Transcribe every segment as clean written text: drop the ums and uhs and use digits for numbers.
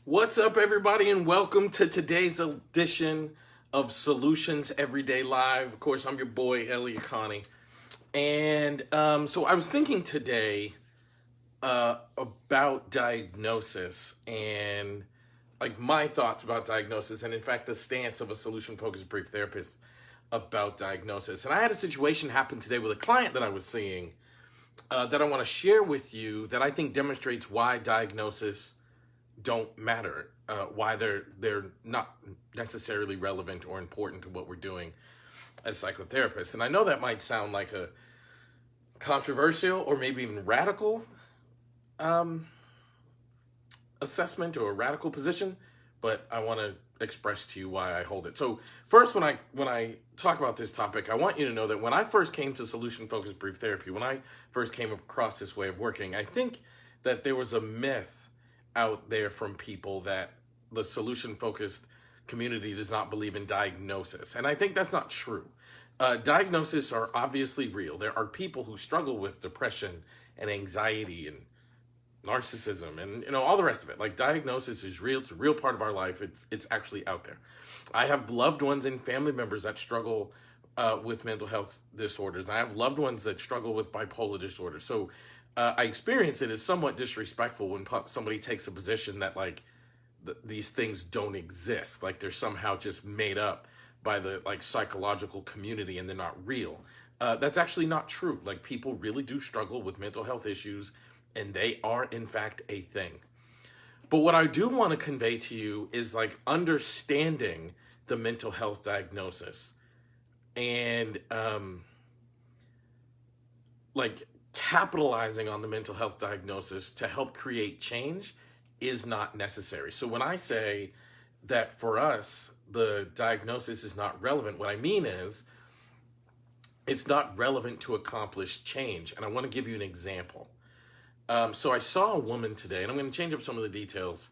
What's up, everybody, and welcome to today's edition of Solutions Everyday Live. Of course, I'm your boy, Elliot Connie. And so I was thinking today about diagnosis and like my thoughts about diagnosis, and in fact, the stance of a solution-focused brief therapist about diagnosis. And I had a situation happen today with a client that I was seeing that I want to share with you that I think demonstrates why diagnosis don't matter, why they're not necessarily relevant or important to what we're doing as psychotherapists. And I know that might sound like a controversial or maybe even radical assessment or a radical position, but I want to express to you why I hold it. So first, when I talk about this topic, I want you to know that when I first came to solution-focused brief therapy, when I first came across this way of working, I think that there was a myth out there from people that the solution-focused community does not believe in diagnosis. And I think that's not true. Diagnoses are obviously real. There are people who struggle with depression and anxiety and narcissism and all the rest of it. Like, diagnosis is real. It's a real part of our life. It's actually out there. I have loved ones and family members that struggle with mental health disorders. I have loved ones that struggle with bipolar disorder. So I experience it as somewhat disrespectful when somebody takes a position that like these things don't exist, like they're somehow just made up by the like psychological community and they're not real. That's actually not true. Like, people really do struggle with mental health issues, and they are in fact a thing. But what I do want to convey to you is like understanding the mental health diagnosis and like capitalizing on the mental health diagnosis to help create change is not necessary. So when I say that for us, the diagnosis is not relevant, what I mean is it's not relevant to accomplish change. And I want to give you an example. So I saw a woman today, and I'm going to change up some of the details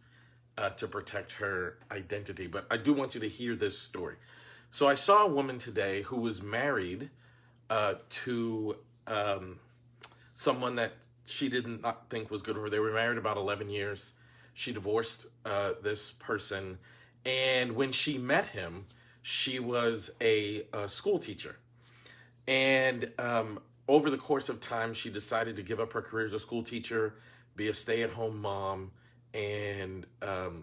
to protect her identity, but I do want you to hear this story. So I saw a woman today who was married to someone that she did not think was good for her. They were married about 11 years. She divorced this person. And when she met him, she was a school teacher. And over the course of time, she decided to give up her career as a school teacher, be a stay-at-home mom, and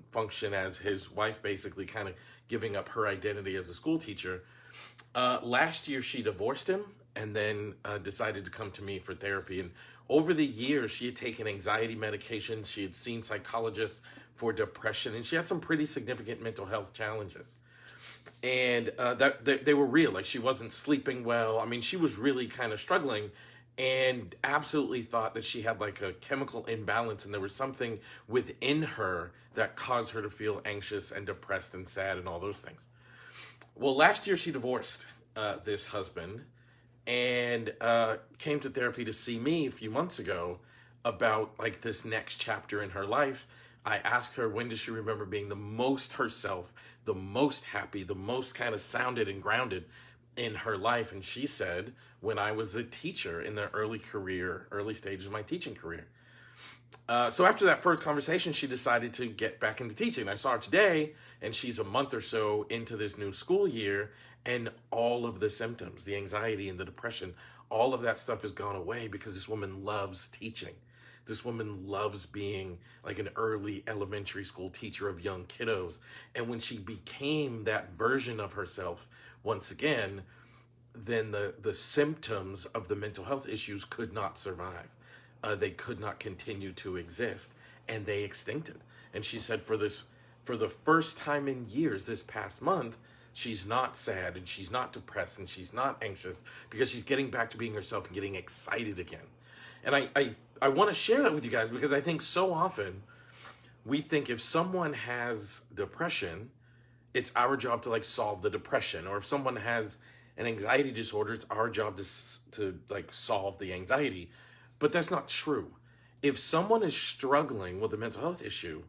function as his wife, basically kind of giving up her identity as a school teacher. Last year, she divorced him and then decided to come to me for therapy. And over the years, she had taken anxiety medications. She had seen psychologists for depression, and she had some pretty significant mental health challenges. And they were real. Like, she wasn't sleeping well. I mean, she was really kind of struggling, and absolutely thought that she had like a chemical imbalance, and there was something within her that caused her to feel anxious and depressed and sad and all those things. Well, last year she divorced this husband and came to therapy to see me a few months ago about like this next chapter in her life. I asked her, when does she remember being the most herself, the most happy, the most kind of sounded and grounded in her life? And she said, when I was a teacher in the early stages of my teaching career. So after that first conversation, she decided to get back into teaching. I saw her today, and she's a month or so into this new school year, and all of the symptoms, the anxiety and the depression, all of that stuff has gone away because this woman loves teaching. This woman loves being like an early elementary school teacher of young kiddos. And when she became that version of herself once again, then the symptoms of the mental health issues could not survive. They could not continue to exist, and they extincted. And she said for the first time in years this past month, she's not sad and she's not depressed and she's not anxious because she's getting back to being herself and getting excited again. And I want to share that with you guys because I think so often we think if someone has depression, it's our job to like solve the depression. Or if someone has an anxiety disorder, it's our job to like solve the anxiety. But that's not true. If someone is struggling with a mental health issue,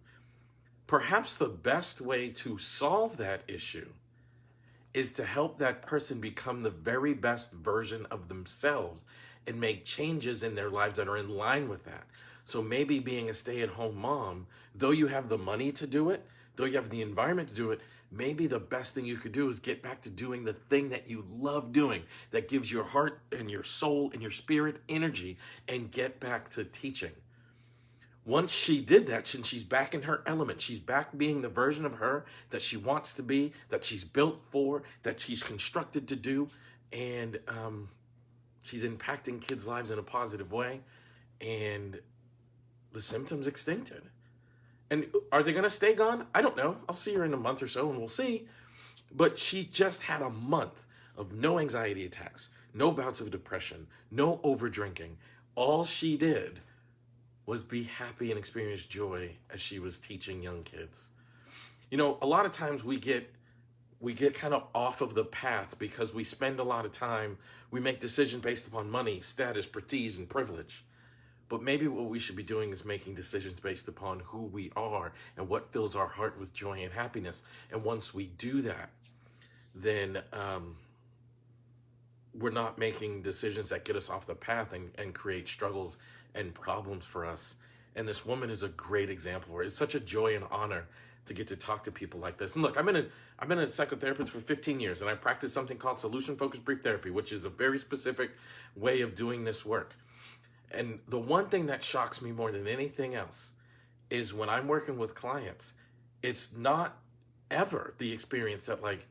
perhaps the best way to solve that issue is to help that person become the very best version of themselves and make changes in their lives that are in line with that. So maybe being a stay-at-home mom, though you have the money to do it, though you have the environment to do it, maybe the best thing you could do is get back to doing the thing that you love doing, that gives your heart and your soul and your spirit energy, and get back to teaching. Once she did that, since she's back in her element, she's back being the version of her that she wants to be, that she's built for, that she's constructed to do, and she's impacting kids' lives in a positive way, and the symptoms extincted. And are they going to stay gone? I don't know. I'll see her in a month or so, and we'll see. But she just had a month of no anxiety attacks, no bouts of depression, no over drinking. All she did was be happy and experience joy as she was teaching young kids. You know, a lot of times we get kind of off of the path because we spend a lot of time, we make decisions based upon money, status, prestige, and privilege. But maybe what we should be doing is making decisions based upon who we are and what fills our heart with joy and happiness. And once we do that, then we're not making decisions that get us off the path and create struggles and problems for us. And this woman is a great example for it. It's such a joy and honor to get to talk to people like this. And look, I've been a psychotherapist for 15 years, and I practice something called solution-focused brief therapy, which is a very specific way of doing this work. And the one thing that shocks me more than anything else is when I'm working with clients, it's not ever the experience that like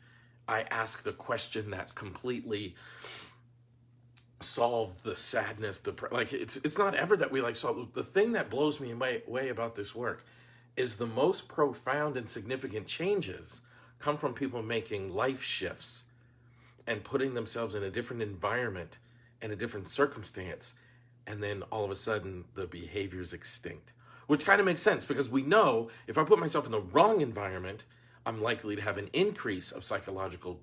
I ask the question that completely solve the sadness, like it's not ever that we like solve. The thing that blows me away about this work is the most profound and significant changes come from people making life shifts and putting themselves in a different environment and a different circumstance, and then all of a sudden the behavior's extinct, which kind of makes sense because we know if I put myself in the wrong environment, I'm likely to have an increase of psychological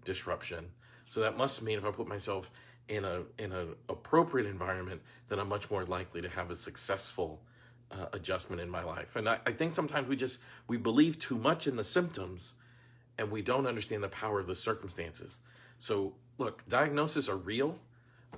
disruption. So that must mean if I put myself in an appropriate environment, then I'm much more likely to have a successful adjustment in my life. And I think sometimes we believe too much in the symptoms and we don't understand the power of the circumstances. So look, diagnoses are real,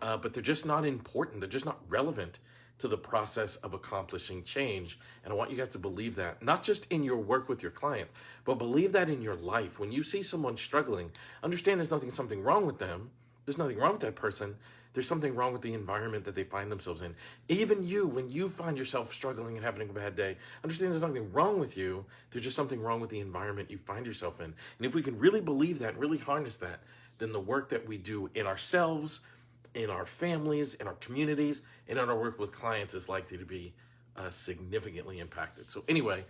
but they're just not important. They're just not relevant to the process of accomplishing change. And I want you guys to believe that, not just in your work with your clients, but believe that in your life. When you see someone struggling, understand there's something wrong with them. There's nothing wrong with that person. There's something wrong with the environment that they find themselves in. Even you, when you find yourself struggling and having a bad day, understand there's nothing wrong with you. There's just something wrong with the environment you find yourself in. And if we can really believe that, really harness that, then the work that we do in ourselves, in our families, in our communities, and in our work with clients is likely to be significantly impacted. So anyway,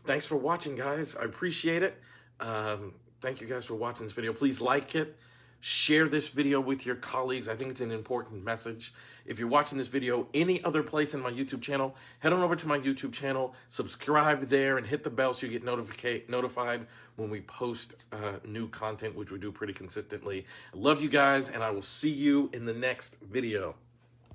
thanks for watching, guys. I appreciate it. Thank you guys for watching this video. Please like it. Share this video with your colleagues. I think it's an important message. If you're watching this video any other place in my YouTube channel, head on over to my YouTube channel, subscribe there, and hit the bell so you get notified when we post new content, which we do pretty consistently. I love you guys, and I will see you in the next video.